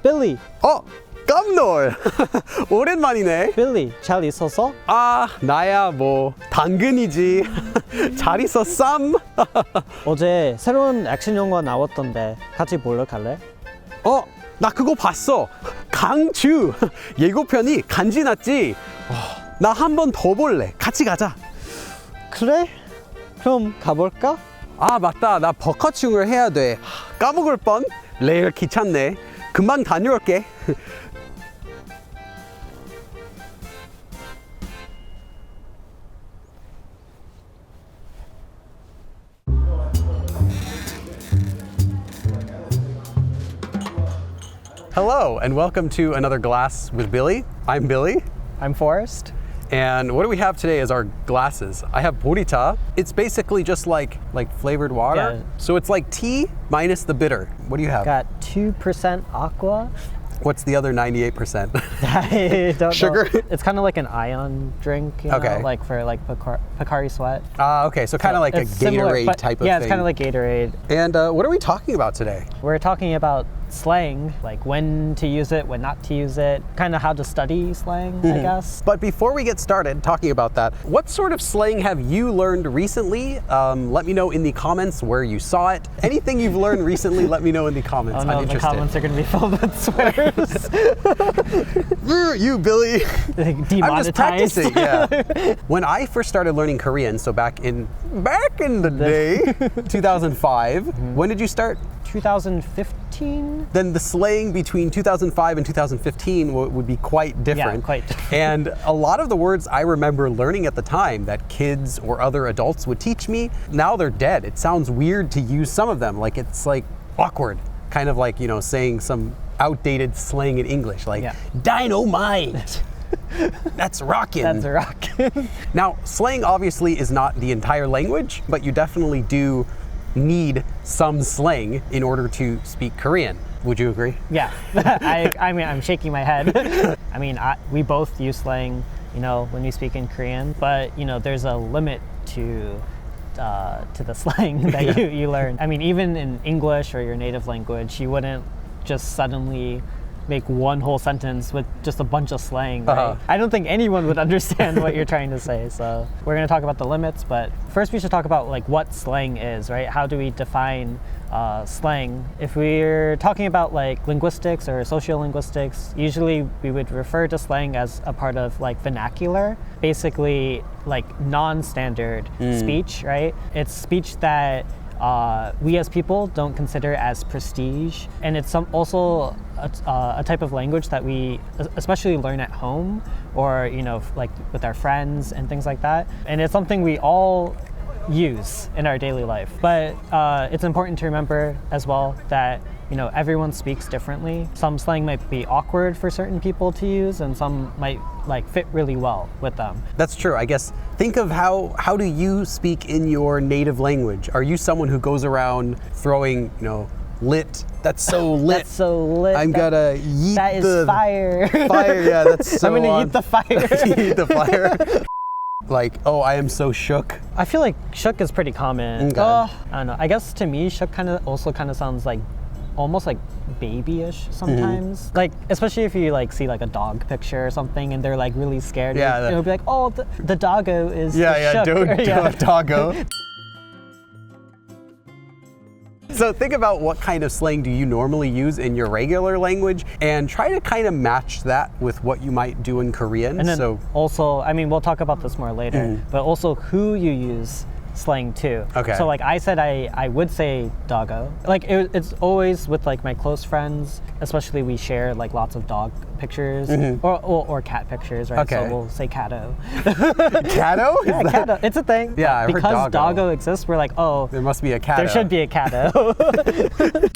빌리. 깜놀. 오랜만이네. 빌리, 잘 있었어? 나야 뭐 당근이지. 잘 있었삼? 어제 새로운 액션 영화 나왔던데 같이 보러 갈래? 나 그거 봤어. 강주. 예고편이 간지 났지. 나 한 번 더 볼래. 같이 가자. 그래? 그럼 가볼까? 맞다. 나 버커충을 해야 돼. 까먹을 뻔. 레일 귀찮네. 금방 다녀올게. Hello and welcome to another glass with Billy. I'm Billy. I'm Forrest. And what do we have today is our glasses. I have borita. It's basically just like flavored water. Yeah. So it's like tea minus the bitter. What do you have? Got 2% aqua. What's the other 98%? I don't Sugar? know. It's kind of like an ion drink, you know, Okay. like for like Pocari Sweat. Okay, so kind of like a it's similar, Gatorade but type of yeah, thing. it's kind of like Gatorade. And what are we talking about today? We're talking about slang, like when to use it, when not to use it, kind of how to study slang, I guess. But before we get started talking about that, what sort of slang have you learned recently? Let me know in the comments where you saw it. Anything you've learned recently, let me know in the comments. Oh no, I'm the interested. comments are going to be filled with swears. You, Billy. Demonetized. I'm just practicing, yeah. When I first started learning Korean, so back in the day, 2005, when did you start? 2015? Then the slang between 2005 and 2015 would be quite different. Yeah, quite different. And a lot of the words I remember learning at the time that kids or other adults would teach me, now they're dead. It sounds weird to use some of them. Like it's like awkward, kind of like, saying some outdated slang in English, like dynamite. That's rockin'. That's rockin'. Now, slang obviously is not the entire language, but you definitely do need some slang in order to speak Korean. Would you agree? Yeah, I mean, I'm shaking my head. I mean, we both use slang, when we speak in Korean, but there's a limit to the slang that you learn. I mean, even in English or your native language, you wouldn't just suddenly make one whole sentence with just a bunch of slang, right? I don't think anyone would understand what you're trying to say. So we're going to talk about the limits, but first we should talk about like what slang is, right? How do we define slang? If we're talking about like linguistics or sociolinguistics, usually we would refer to slang as a part of like vernacular, basically like non-standard speech, right? It's speech that we as people don't consider as prestige, and it's also a type of language that we especially learn at home or like with our friends and things like that, and it's something we all use in our daily life. But it's important to remember as well that everyone speaks differently. Some slang might be awkward for certain people to use, and some might like fit really well with them. That's true. I guess think of how do you speak in your native language? Are you someone who goes around throwing, lit? That's so lit. That's so lit. I'm gonna yeet that is fire. Fire, yeah, that's so I'm gonna eat the fire. Eat the fire. Like, I am so shook. I feel like shook is pretty common. Okay. I don't know. I guess to me, shook also sounds like almost like babyish sometimes. Like, especially if you like see like a dog picture or something and they're like really scared. Yeah. It'll be like, the doggo is shook. Doggo. So think about what kind of slang do you normally use in your regular language and try to kind of match that with what you might do in Korean. And then also, I mean, we'll talk about this more later, but also who you use slang too. Okay. So like I said, I would say doggo. Like it's always with like my close friends, especially we share like lots of dog pictures or cat pictures, right? Okay. So we'll say catto. Catto? Yeah, catto. It's a thing. Yeah, I heard because doggo. doggo exists, we're like, there must be a catto. there should be a catto.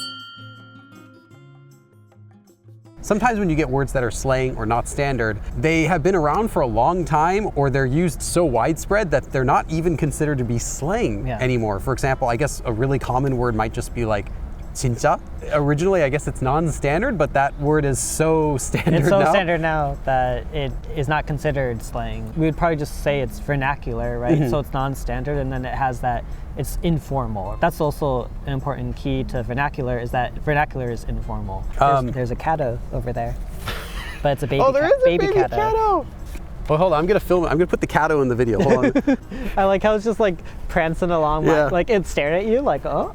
Sometimes when you get words that are slang or not standard, they have been around for a long time or they're used so widespread that they're not even considered to be slang anymore. For example, I guess a really common word might just be like 진짜. Originally, I guess it's non-standard, but that word is so standard now. It's so standard now that it is not considered slang. We would probably just say it's vernacular, right? So it's non-standard, and then it has that it's informal. That's also an important key to vernacular, is that vernacular is informal. There's a cato over there, but it's a baby. Oh, there is a baby cato. cato. Well, hold on, I'm gonna film it. I'm gonna put the cato in the video. Hold on. I like how it's just like prancing along, like it stared at you, like, oh.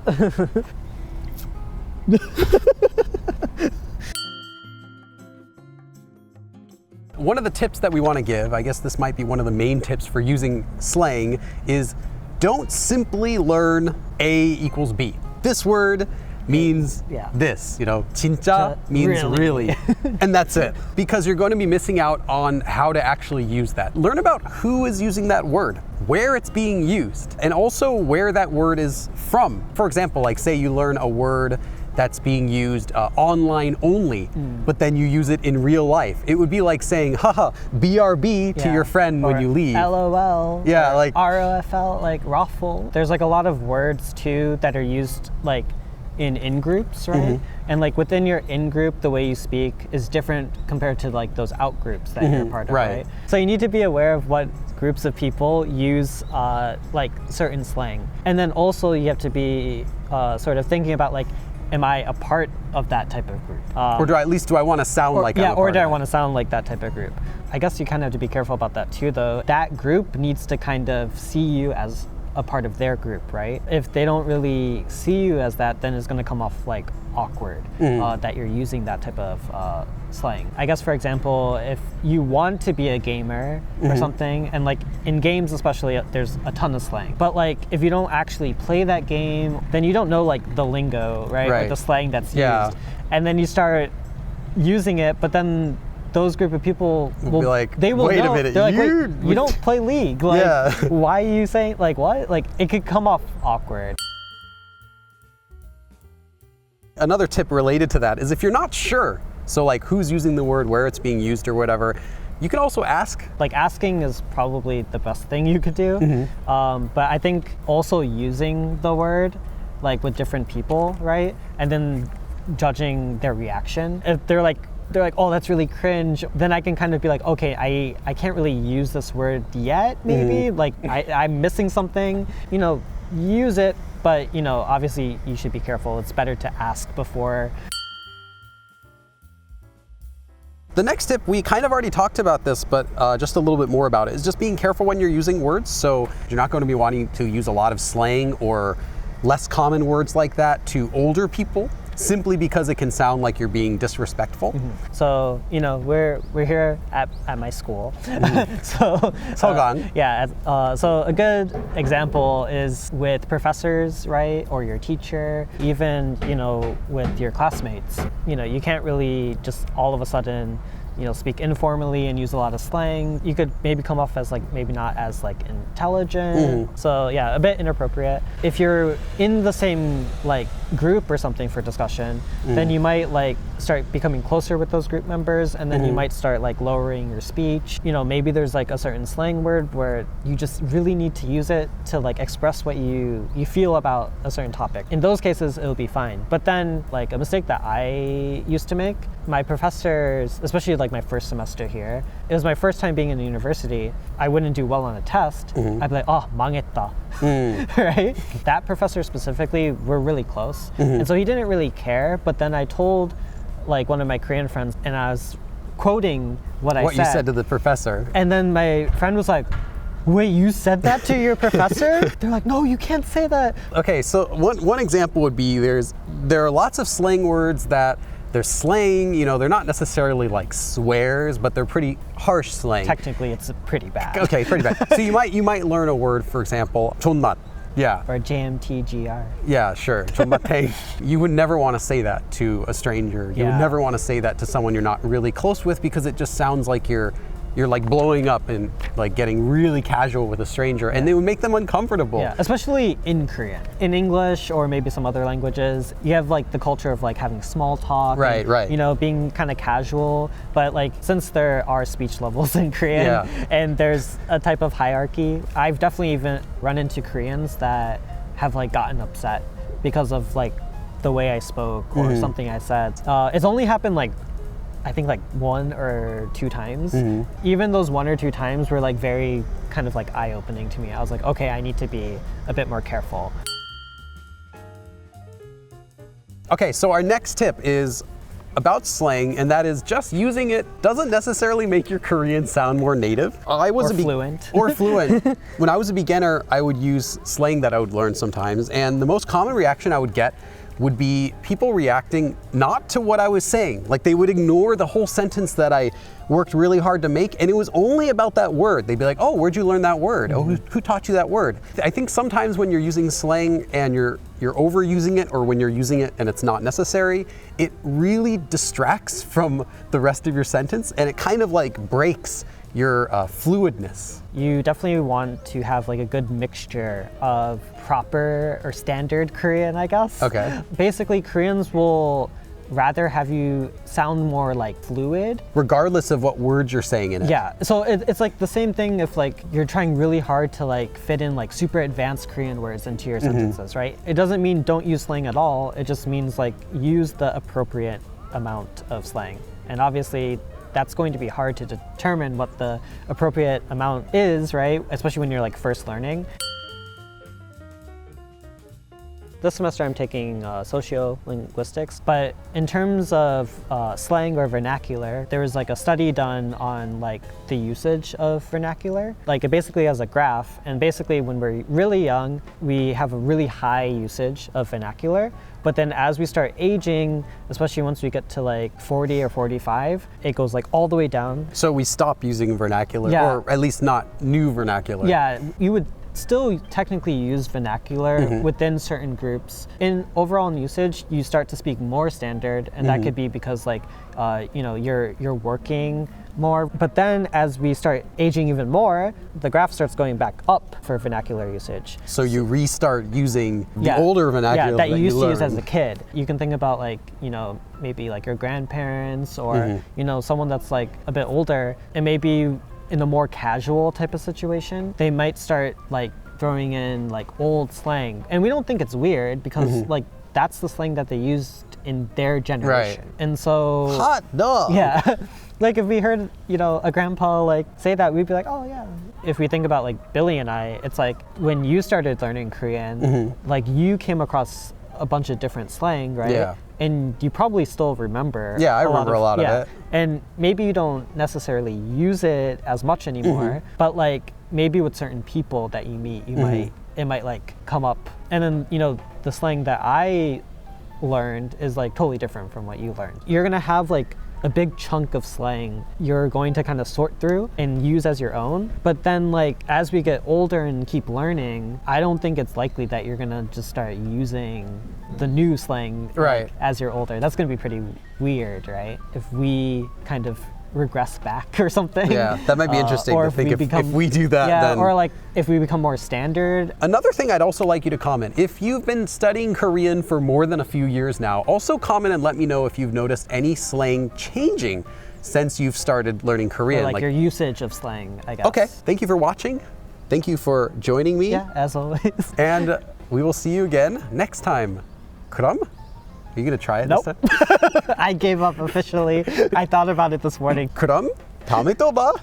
One of the tips that we want to give, I guess this might be one of the main tips for using slang, is don't simply learn A equals B. This word means this, you know, 진짜 means really. And that's it. Because you're going to be missing out on how to actually use that. Learn about who is using that word, where it's being used, and also where that word is from. For example, like say you learn a word that's being used online only, but then you use it in real life. It would be like saying, haha, BRB to your friend when you leave. LOL. Yeah, like ROFL, like raffle. There's like a lot of words too that are used like in groups, right? And like within your in group, the way you speak is different compared to like those out groups that you're part of, right? So you need to be aware of what groups of people use like certain slang. And then also you have to be sort of thinking about like, am I a part of that type of group? Or do I want to sound like I'm a part or do I of want to sound like that type of group? I guess you kind of have to be careful about that too, though. That group needs to kind of see you as a part of their group, right? If they don't really see you as that, then it's going to come off like awkward that you're using that type of slang. I guess, for example, if you want to be a gamer or something, and like in games especially, there's a ton of slang. But like if you don't actually play that game, then you don't know like the lingo, right? Or the slang that's used. And then you start using it, but then those group of people will be like, they will wait know. a minute, They're like, wait, you don't play League. Like, why are you saying, like, what? Like, it could come off awkward. Another tip related to that is if you're not sure, so like who's using the word, where it's being used or whatever, you can also ask. Like asking is probably the best thing you could do. But I think also using the word like with different people, right? And then judging their reaction. If they're like, oh, that's really cringe, then I can kind of be like, okay, I can't really use this word yet, maybe. Like I'm missing something, you know, use it. But, you know, obviously you should be careful. It's better to ask before. The next tip, we kind of already talked about this, but just a little bit more about it, is just being careful when you're using words. So you're not going to be wanting to use a lot of slang or less common words like that to older people, simply because it can sound like you're being disrespectful. So, you know, we're here at my school. So so a good example is with professors, right? Or your teacher, even, you know, with your classmates. You know, you can't really just all of a sudden, you know, speak informally and use a lot of slang. You could maybe come off as like, maybe not as like intelligent. So yeah, a bit inappropriate. If you're in the same like group or something for discussion, then you might like start becoming closer with those group members, and then you might start like lowering your speech. You know, maybe there's like a certain slang word where you just really need to use it to like express what you feel about a certain topic. In those cases, it'll be fine. But then like a mistake that I used to make, my professors, especially like my first semester here, it was my first time being in a university. I wouldn't do well on a test. I'd be like, oh, 망했다. Right? That professor specifically, we're really close. And so he didn't really care, but then I told like one of my Korean friends, and I was quoting what I said. What you said to the professor. And then my friend was like, wait, you said that to your professor? They're like, no, you can't say that. Okay, so one example would be there are lots of slang words that they're slang, you know, they're not necessarily like swears, but they're pretty harsh slang. Technically, it's pretty bad. Okay, pretty bad. So you might learn a word, for example, 존맛. Yeah. Or JMTGR. Yeah, sure. 존맛탱. You would never want to say that to a stranger. You would never want to say that to someone you're not really close with, because it just sounds like you're like blowing up and like getting really casual with a stranger, and they would make them uncomfortable. Yeah, especially in Korean. In English or maybe some other languages, you have like the culture of like having small talk. Right, right. You know, being kind of casual. But like since there are speech levels in Korean and there's a type of hierarchy, I've definitely even run into Koreans that have like gotten upset because of like the way I spoke or something I said. It's only happened like I think like 1 or 2 times. Even those 1 or 2 times were like very kind of like eye-opening to me. I was like, okay, I need to be a bit more careful. Okay, so our next tip is about slang, and that is just using it doesn't necessarily make your Korean sound more native. Fluent. Or fluent. When I was a beginner, I would use slang that I would learn sometimes, and the most common reaction I would get would be people reacting not to what I was saying. Like they would ignore the whole sentence that I worked really hard to make, and it was only about that word. They'd be like, oh, where'd you learn that word? Oh, who taught you that word? I think sometimes when you're using slang and you're overusing it, or when you're using it and it's not necessary, it really distracts from the rest of your sentence, and it kind of like breaks your fluidness. You definitely want to have like a good mixture of proper or standard Korean, I guess. Okay. Basically, Koreans will rather have you sound more like fluid. Regardless of what words you're saying in it. Yeah, so it's like the same thing if like you're trying really hard to like fit in like super advanced Korean words into your sentences, right? It doesn't mean don't use slang at all. It just means like use the appropriate amount of slang. And obviously, that's going to be hard to determine what the appropriate amount is, right? Especially when you're like first learning. This semester I'm taking sociolinguistics, but in terms of slang or vernacular, there was like a study done on like the usage of vernacular. Like it basically has a graph, and basically when we're really young, we have a really high usage of vernacular. But then as we start aging, especially once we get to like 40 or 45, it goes like all the way down. So we stop using vernacular, or at least not new vernacular. Yeah, you would still technically use vernacular within certain groups. In overall usage, you start to speak more standard, and that could be because like you know, you're working more. But then as we start aging even more, the graph starts going back up for vernacular usage. So you restart using the older vernacular that you used to learned. use as a kid. You can think about like, you know, maybe like your grandparents or you know, someone that's like a bit older, and maybe in a more casual type of situation, they might start like throwing in like old slang. And we don't think it's weird because like that's the slang that they used in their generation. Right. And so hot dog. Yeah. Like if we heard, you know, a grandpa like say that, we'd be like, oh yeah. If we think about like Billy and I, it's like when you started learning Korean, like you came across a bunch of different slang, right? Yeah. And you probably still remember. Yeah, I remember a lot of it. And maybe you don't necessarily use it as much anymore, but like maybe with certain people that you meet, you it might like come up. And then, you know, the slang that I learned is like totally different from what you learned. You're gonna have like a big chunk of slang you're going to kind of sort through and use as your own. But then like as we get older and keep learning, I don't think it's likely that you're gonna just start using the new slang like, as you're older. That's gonna be pretty weird, right? If we kind of regress back or something. Yeah, that might be interesting to think if we do that. Yeah, then... or like if we become more standard. Another thing I'd also like you to comment, if you've been studying Korean for more than a few years now, also comment and let me know if you've noticed any slang changing since you've started learning Korean. Or like your usage of slang, I guess. Okay, thank you for watching. Thank you for joining me. Yeah, as always. And we will see you again next time. Kram? Are you gonna try it Nope. this time? I gave up officially. I thought about it this morning. 그럼 다음에 또 봐.